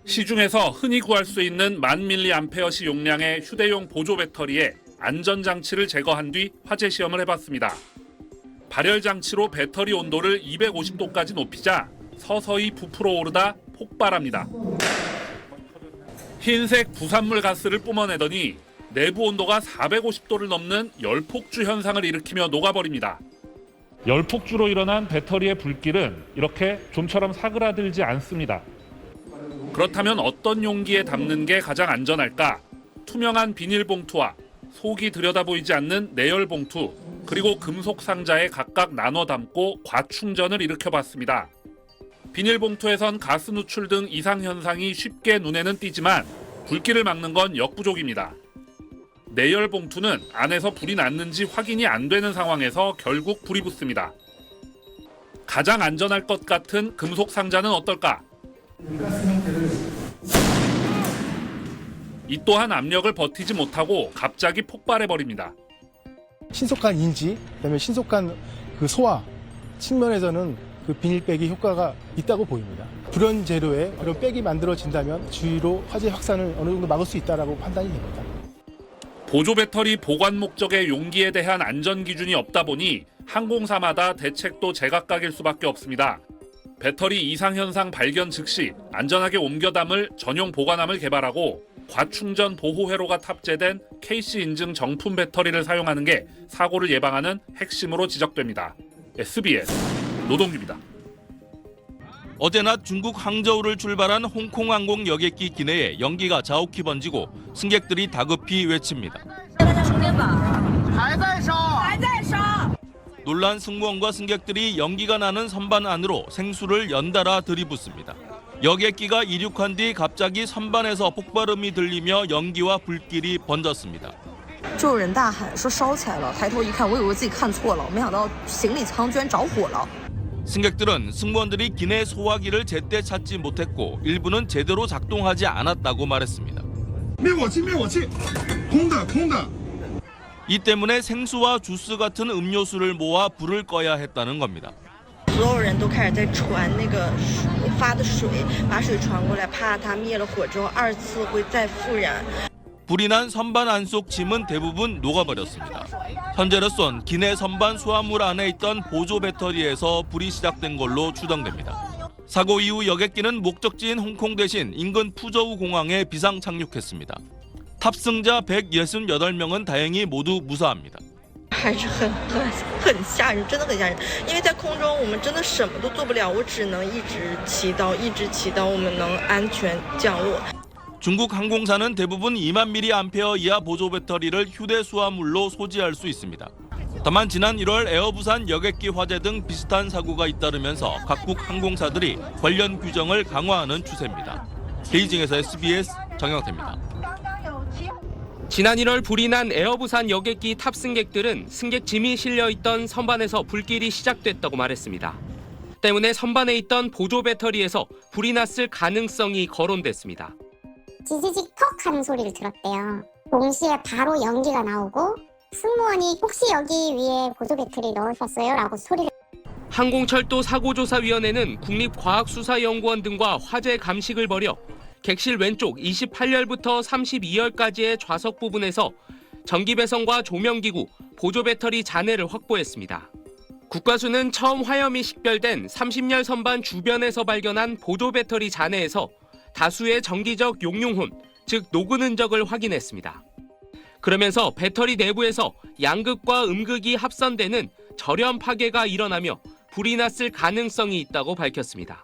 시중에서 흔히 구할 수 있는 1000mAh 용량의 휴대용 보조 배터리에 안전장치를 제거한 뒤 화재 시험을 해봤습니다. 발열 장치로 배터리 온도를 250도까지 높이자 서서히 부풀어 오르다 폭발합니다. 흰색 부산물 가스를 뿜어내더니 내부 온도가 450도를 넘는 열폭주 현상을 일으키며 녹아버립니다. 열폭주로 일어난 배터리의 불길은 이렇게 좀처럼 사그라들지 않습니다. 그렇다면 어떤 용기에 담는 게 가장 안전할까? 투명한 비닐봉투와 속이 들여다보이지 않는 내열봉투, 그리고 금속 상자에 각각 나눠 담고 과충전을 일으켜봤습니다. 비닐봉투에선 가스 누출 등 이상 현상이 쉽게 눈에는 띄지만 불길을 막는 건 역부족입니다. 내열봉투는 안에서 불이 났는지 확인이 안 되는 상황에서 결국 불이 붙습니다. 가장 안전할 것 같은 금속 상자는 어떨까? 이 또한 압력을 버티지 못하고 갑자기 폭발해버립니다. 신속한 인지, 그다음에 신속한 그 소화 측면에서는 그 비닐백이 효과가 있다고 보입니다. 불연 재료에 그런 백이 만들어진다면 주위로 화재 확산을 어느 정도 막을 수 있다라고 판단이 됩니다. 보조 배터리 보관 목적의 용기에 대한 안전 기준이 없다 보니 항공사마다 대책도 제각각일 수밖에 없습니다. 배터리 이상 현상 발견 즉시 안전하게 옮겨 담을 전용 보관함을 개발하고 과충전 보호 회로가 탑재된 KC 인증 정품 배터리를 사용하는 게 사고를 예방하는 핵심으로 지적됩니다. SBS 노동규입니다. 어제 낮 중국 항저우를 출발한 홍콩항공 여객기 기내에 연기가 자욱히 번지고 승객들이 다급히 외칩니다. 놀란 승무원과 승객들이 연기가 나는 선반 안으로 생수를 연달아 들이붓습니다. 여객기가 이륙한 뒤 갑자기 선반에서 폭발음이 들리며 연기와 불길이 번졌습니다. 就有人大喊说烧起来了，抬头一看，我以为自己看错了，没想到行李舱居然着火了。 승객들은 승무원들이 기내 소화기를 제때 찾지 못했고 일부는 제대로 작동하지 않았다고 말했습니다. 灭火器，灭火器，空的，空的。 이 때문에 생수와 주스 같은 음료수를 모아 불을 꺼야 했다는 겁니다. 所有人都开始在传那个发的水，把水传过来，怕它灭了火之后二次会再复燃。 불이 난 선반 안속 짐은 대부분 녹아버렸습니다. 현재로선 기내 선반 수화물 안에 있던 보조 배터리에서 불이 시작된 걸로 추정됩니다. 사고 이후 여객기는 목적지인 홍콩 대신 인근 푸저우 공항에 비상 착륙했습니다. 탑승자 168명은 다행히 모두 무사합니다. 还是很吓人，真的很吓人。因为在空中，我们真的什么都做不了，我只能一直祈祷，一直祈祷我们能安全降落。 중국 항공사는 대부분 2만 mAh 이하 보조 배터리를 휴대 수화물로 소지할 수 있습니다. 다만 지난 1월 에어부산 여객기 화재 등 비슷한 사고가 잇따르면서 각국 항공사들이 관련 규정을 강화하는 추세입니다. 베이징에서 SBS 정영태입니다. 지난 1월 불이 난 에어부산 여객기 탑승객들은 승객 짐이 실려있던 선반에서 불길이 시작됐다고 말했습니다. 때문에 선반에 있던 보조 배터리에서 불이 났을 가능성이 거론됐습니다. 지지직 턱 하는 소리를 들었대요. 동시에 바로 연기가 나오고 승무원이 혹시 여기 위에 보조 배터리 넣으셨어요? 라고 소리를. 항공철도 사고조사위원회는 국립과학수사연구원 등과 화재 감식을 벌여 객실 왼쪽 28열부터 32열까지의 좌석 부분에서 전기배선과 조명기구, 보조 배터리 잔해를 확보했습니다. 국과수는 처음 화염이 식별된 30열 선반 주변에서 발견한 보조 배터리 잔해에서 다수의 정기적 용융혼, 즉 녹은 흔적을 확인했습니다. 그러면서 배터리 내부에서 양극과 음극이 합선되는 절연 파괴가 일어나며 불이 났을 가능성이 있다고 밝혔습니다.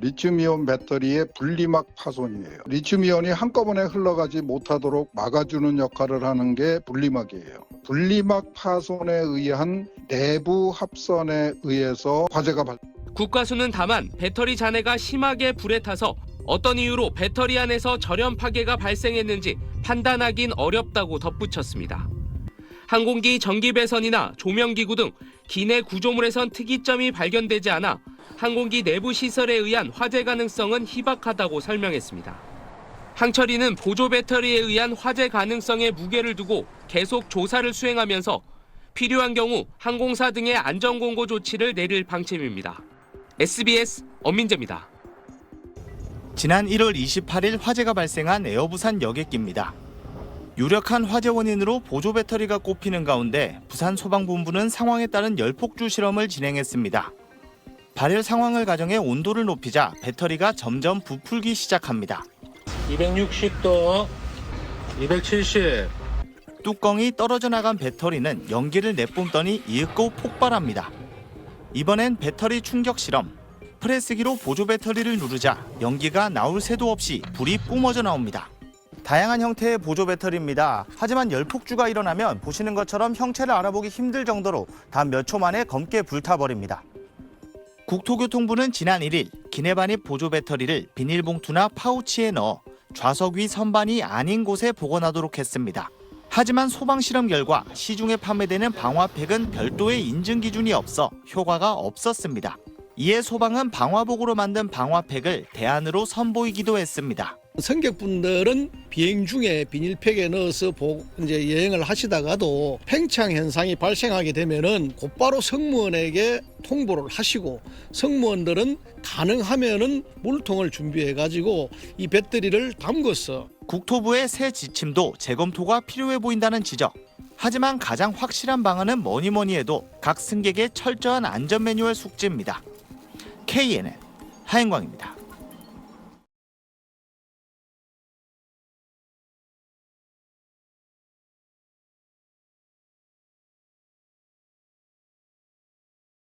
리튬이온 배터리의 분리막 파손이에요. 리튬이온이 한꺼번에 흘러가지 못하도록 막아주는 역할을 하는 게 분리막이에요. 분리막 파손에 의한 내부 합선에 의해서 화재가 발생합니다. 국과수는 다만 배터리 잔해가 심하게 불에 타서 어떤 이유로 배터리 안에서 절연 파괴가 발생했는지 판단하긴 어렵다고 덧붙였습니다. 항공기 전기배선이나 조명기구 등 기내 구조물에선 특이점이 발견되지 않아 항공기 내부 시설에 의한 화재 가능성은 희박하다고 설명했습니다. 항철이는 보조 배터리에 의한 화재 가능성에 무게를 두고 계속 조사를 수행하면서 필요한 경우 항공사 등의 안전공고 조치를 내릴 방침입니다. SBS 엄민재입니다. 지난 1월 28일 화재가 발생한 에어부산 여객기입니다. 유력한 화재 원인으로 보조 배터리가 꼽히는 가운데 부산 소방본부는 상황에 따른 열폭주 실험을 진행했습니다. 발열 상황을 가정해 온도를 높이자 배터리가 점점 부풀기 시작합니다. 260도, 270. 뚜껑이 떨어져 나간 배터리는 연기를 내뿜더니 이윽고 폭발합니다. 이번엔 배터리 충격 실험. 프레스기로 보조 배터리를 누르자 연기가 나올 새도 없이 불이 뿜어져 나옵니다. 다양한 형태의 보조 배터리입니다. 하지만 열폭주가 일어나면 보시는 것처럼 형체를 알아보기 힘들 정도로 단 몇 초 만에 검게 불타버립니다. 국토교통부는 지난 1일 기내 반입 보조 배터리를 비닐봉투나 파우치에 넣어 좌석 위 선반이 아닌 곳에 보관하도록 했습니다. 하지만 소방 실험 결과 시중에 판매되는 방화팩은 별도의 인증 기준이 없어 효과가 없었습니다. 이에 소방은 방화복으로 만든 방화팩을 대안으로 선보이기도 했습니다. 승객분들은 비행 중에 비닐팩에 넣어서 이제 여행을 하시다가도 팽창 현상이 발생하게 되면은 곧바로 승무원에게 통보를 하시고, 승무원들은 가능하면은 물통을 준비해 가지고 이 배터리를 담궈서. 국토부의 새 지침도 재검토가 필요해 보인다는 지적. 하지만 가장 확실한 방안은 뭐니 해도 각 승객의 철저한 안전 매뉴얼 숙지입니다. KNN 하인광입니다.